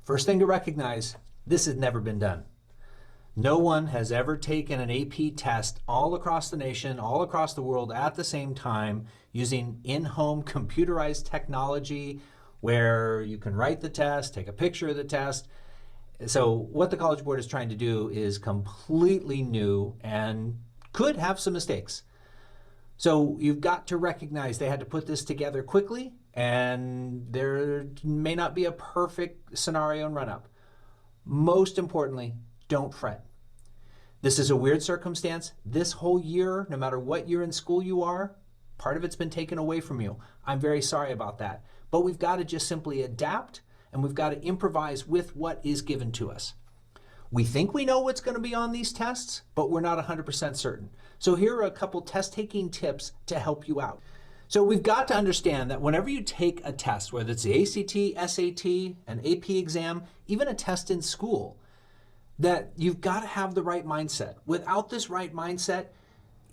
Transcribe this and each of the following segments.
First thing to recognize, this has never been done. No one has ever taken an AP test all across the nation, all across the world at the same time using in-home computerized technology where you can write the test, take a picture of the test. So what the College Board is trying to do is completely new and could have some mistakes. So you've got to recognize they had to put this together quickly, and there may not be a perfect scenario and run-up. Most importantly, don't fret. This is a weird circumstance. This whole year, no matter what year in school you are, part of it's been taken away from you. I'm very sorry about that. But we've got to just simply adapt, and we've got to improvise with what is given to us. We think we know what's going to be on these tests, but we're not 100% certain. So here are a couple test-taking tips to help you out. So we've got to understand that whenever you take a test, whether it's the ACT, SAT, an AP exam, even a test in school, that you've got to have the right mindset. Without this right mindset,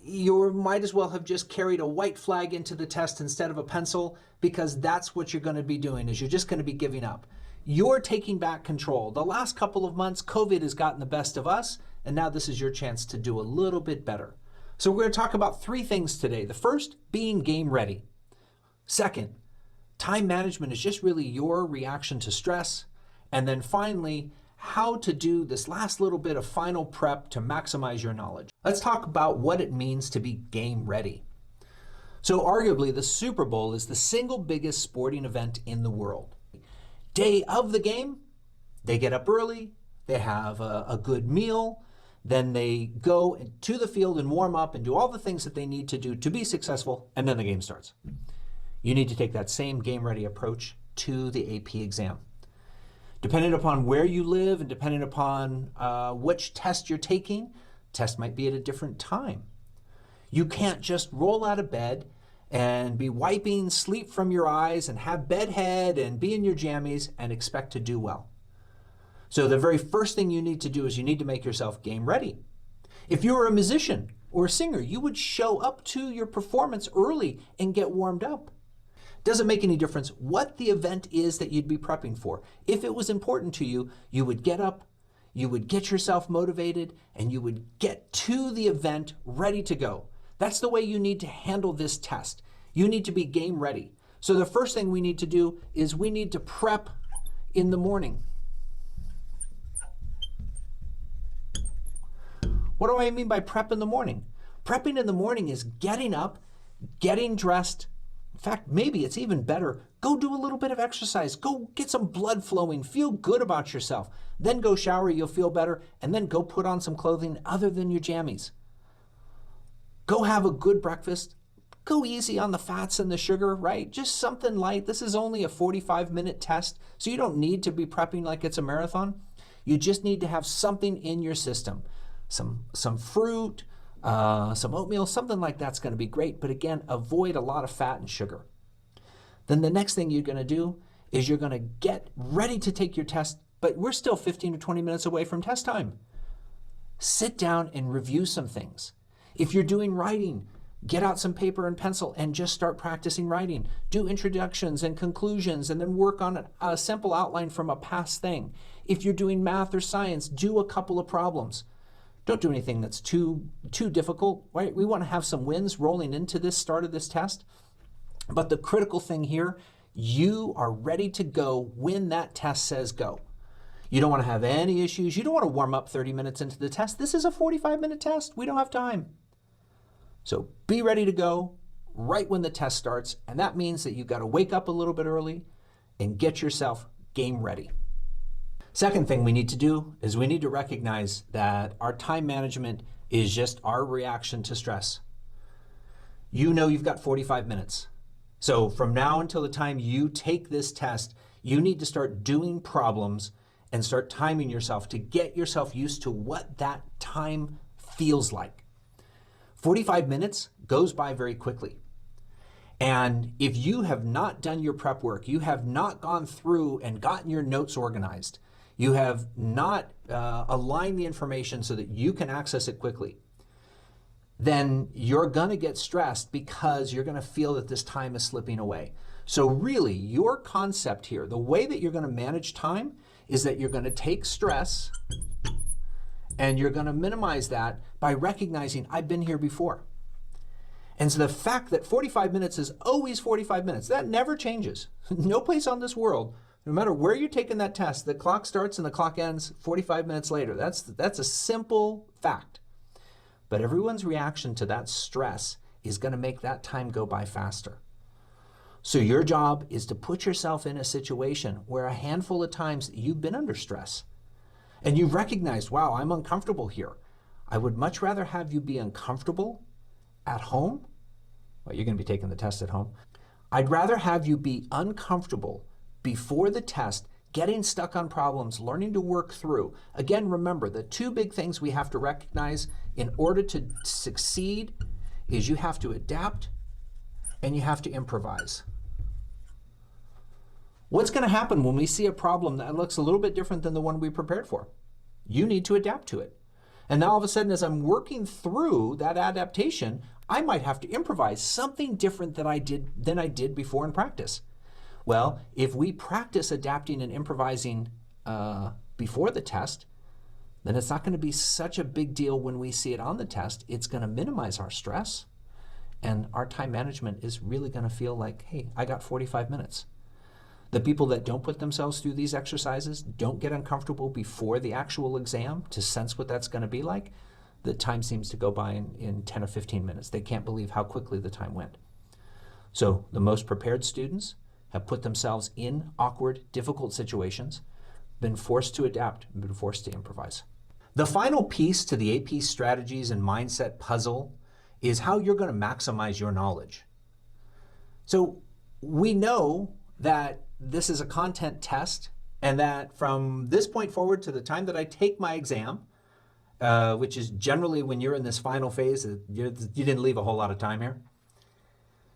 you might as well have just carried a white flag into the test instead of a pencil, because that's what you're going to be doing, is you're just going to be giving up. You're taking back control. The last couple of months, COVID has gotten the best of us, and now this is your chance to do a little bit better. So we're going to talk about three things today. The first, being game ready. Second, time management is just really your reaction to stress. And then finally, how to do this last little bit of final prep to maximize your knowledge. Let's talk about what it means to be game ready. So arguably, the Super Bowl is the single biggest sporting event in the world. Day of the game, they get up early, they have a good meal, then they go to the field and warm up and do all the things that they need to do to be successful, and then the game starts. You need to take that same game ready approach to the AP exam. Depending upon where you live and depending upon which test you're taking, test might be at a different time. You can't just roll out of bed and be wiping sleep from your eyes and have bedhead and be in your jammies and expect to do well. So the very first thing you need to do is you need to make yourself game ready. If you were a musician or a singer, you would show up to your performance early and get warmed up. Doesn't make any difference what the event is that you'd be prepping for. If it was important to you, you would get up, you would get yourself motivated, and you would get to the event ready to go. That's the way you need to handle this test. You need to be game ready. So the first thing we need to do is we need to prep in the morning. What do I mean by prep in the morning? Prepping in the morning is getting up, getting dressed. In fact, maybe it's even better. Go do a little bit of exercise. Go get some blood flowing. Feel good about yourself. Then go shower, you'll feel better. And then go put on some clothing other than your jammies. Go have a good breakfast. Go easy on the fats and the sugar, right? Just something light. This is only a 45-minute test, so you don't need to be prepping like it's a marathon. You just need to have something in your system. Some fruit, some oatmeal, something like that's going to be great. But again, avoid a lot of fat and sugar. Then the next thing you're going to do is you're going to get ready to take your test, but we're still 15 to 20 minutes away from test time. Sit down and review some things. If you're doing writing, get out some paper and pencil and just start practicing writing. Do introductions and conclusions and then work on a simple outline from a past thing. If you're doing math or science, do a couple of problems. Don't do anything that's too difficult, right? We want to have some wins rolling into this start of this test. But the critical thing here, you are ready to go when that test says go. You don't want to have any issues. You don't want to warm up 30 minutes into the test. This is a 45-minute test. We don't have time. So be ready to go right when the test starts. And that means that you've got to wake up a little bit early and get yourself game ready. Second thing we need to do is we need to recognize that our time management is just our reaction to stress. You know you've got 45 minutes. So from now until the time you take this test, you need to start doing problems and start timing yourself to get yourself used to what that time feels like. 45 minutes goes by very quickly. And if you have not done your prep work, you have not gone through and gotten your notes organized, you have not aligned the information so that you can access it quickly, then you're gonna get stressed because you're gonna feel that this time is slipping away. So really, your concept here, the way that you're gonna manage time is that you're going to take stress and you're going to minimize that by recognizing I've been here before. And so the fact that 45 minutes is always 45 minutes, that never changes. No place on this world, no matter where you're taking that test, the clock starts and the clock ends 45 minutes later. That's a simple fact. But everyone's reaction to that stress is going to make that time go by faster. So your job is to put yourself in a situation where a handful of times you've been under stress and you've recognized, wow, I'm uncomfortable here. I would much rather have you be uncomfortable at home. Well, you're going to be taking the test at home. I'd rather have you be uncomfortable before the test, getting stuck on problems, learning to work through. Again, remember, the two big things we have to recognize in order to succeed is you have to adapt and you have to improvise. What's going to happen when we see a problem that looks a little bit different than the one we prepared for? You need to adapt to it. And now all of a sudden, as I'm working through that adaptation, I might have to improvise something different than I did before in practice. Well, if we practice adapting and improvising before the test, then it's not going to be such a big deal when we see it on the test. It's going to minimize our stress, and our time management is really going to feel like, hey, I got 45 minutes. The people that don't put themselves through these exercises, don't get uncomfortable before the actual exam to sense what that's going to be like, the time seems to go by in 10 or 15 minutes. They can't believe how quickly the time went. So the most prepared students have put themselves in awkward, difficult situations, been forced to adapt, been forced to improvise. The final piece to the AP strategies and mindset puzzle is how you're going to maximize your knowledge. So we know that this is a content test, and that from this point forward to the time that I take my exam, which is generally when you're in this final phase, you didn't leave a whole lot of time here.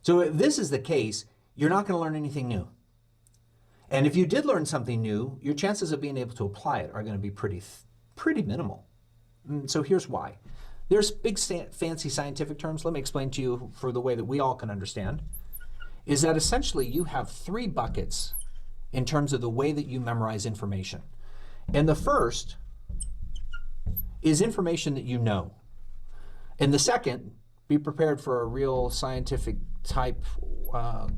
So if this is the case, you're not going to learn anything new. And if you did learn something new, your chances of being able to apply it are going to be pretty minimal. So here's why. There's big fancy scientific terms. Let me explain to you for the way that we all can understand. Is that essentially you have three buckets in terms of the way that you memorize information. And the first is information that you know. And the second, be prepared for a real scientific type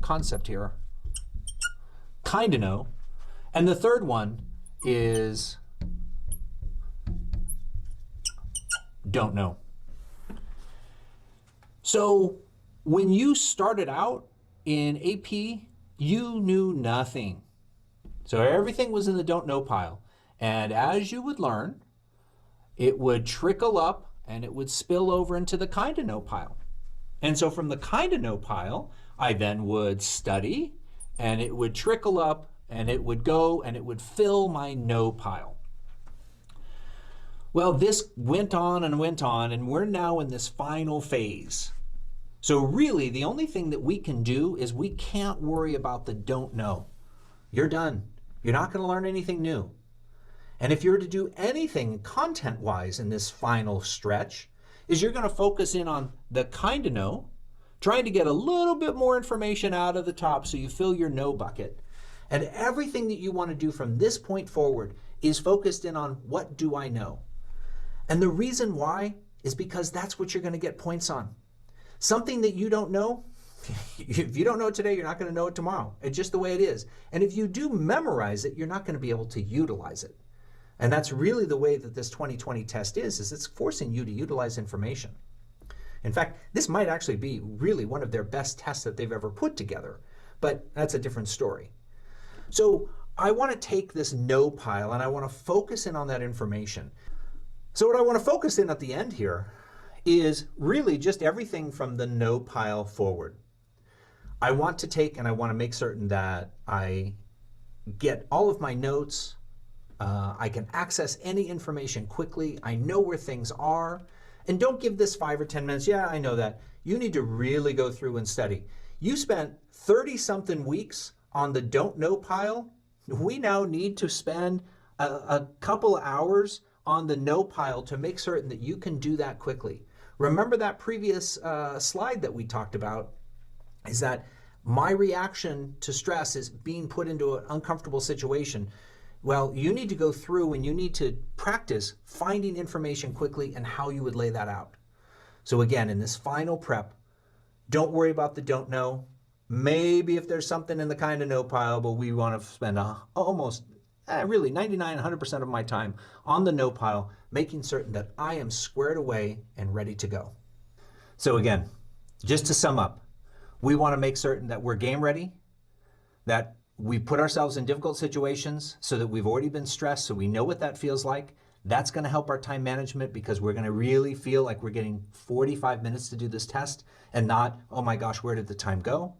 concept here, kind of know. And the third one is don't know. So when you started out in AP, you knew nothing. So everything was in the don't know pile. And as you would learn, it would trickle up and it would spill over into the kind of know pile. And so from the kind of know pile, I then would study, and it would trickle up and it would go and it would fill my know pile. Well, this went on, and we're now in this final phase. So really, the only thing that we can do is we can't worry about the don't know. You're done. You're not going to learn anything new. And if you're to do anything content-wise in this final stretch, is you're going to focus in on the kind of know, trying to get a little bit more information out of the top so you fill your know bucket. And everything that you want to do from this point forward is focused in on what do I know? And the reason why is because that's what you're going to get points on. Something that you don't know, if you don't know it today, you're not going to know it tomorrow. It's just the way it is. And if you do memorize it, you're not going to be able to utilize it. And that's really the way that this 2020 test is it's forcing you to utilize information. In fact, this might actually be really one of their best tests that they've ever put together, but that's a different story. So I want to take this know pile and I want to focus in on that information. So what I want to focus in at the end here is really just everything from the know pile forward. I want to take and I want to make certain that I get all of my notes. I can access any information quickly. I know where things are. And don't give this 5 or 10 minutes. Yeah, I know that. You need to really go through and study. You spent 30-something weeks on the don't know pile. We now need to spend a couple hours on the know pile to make certain that you can do that quickly. Remember that previous slide that we talked about, is that my reaction to stress is being put into an uncomfortable situation. Well, you need to go through and you need to practice finding information quickly and how you would lay that out. So again, in this final prep, don't worry about the don't know. Maybe if there's something in the kind of know pile, but we want to spend almost really 99, 100% of my time on the know pile, making certain that I am squared away and ready to go. So again, just to sum up, we want to make certain that we're game ready, that we put ourselves in difficult situations so that we've already been stressed, so we know what that feels like. That's going to help our time management because we're going to really feel like we're getting 45 minutes to do this test and not, oh my gosh, where did the time go?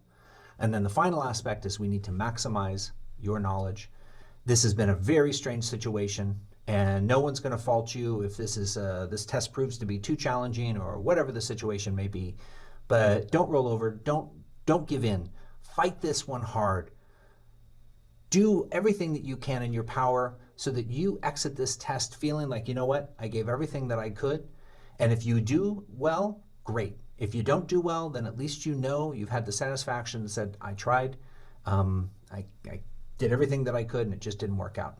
And then the final aspect is we need to maximize your knowledge. This has been a very strange situation, and no one's going to fault you if this test proves to be too challenging or whatever the situation may be. But don't roll over. Don't give in. Fight this one hard. Do everything that you can in your power so that you exit this test feeling like, you know what, I gave everything that I could. And if you do well, great. If you don't do well, then at least you know you've had the satisfaction that said, I tried. I did everything that I could and it just didn't work out.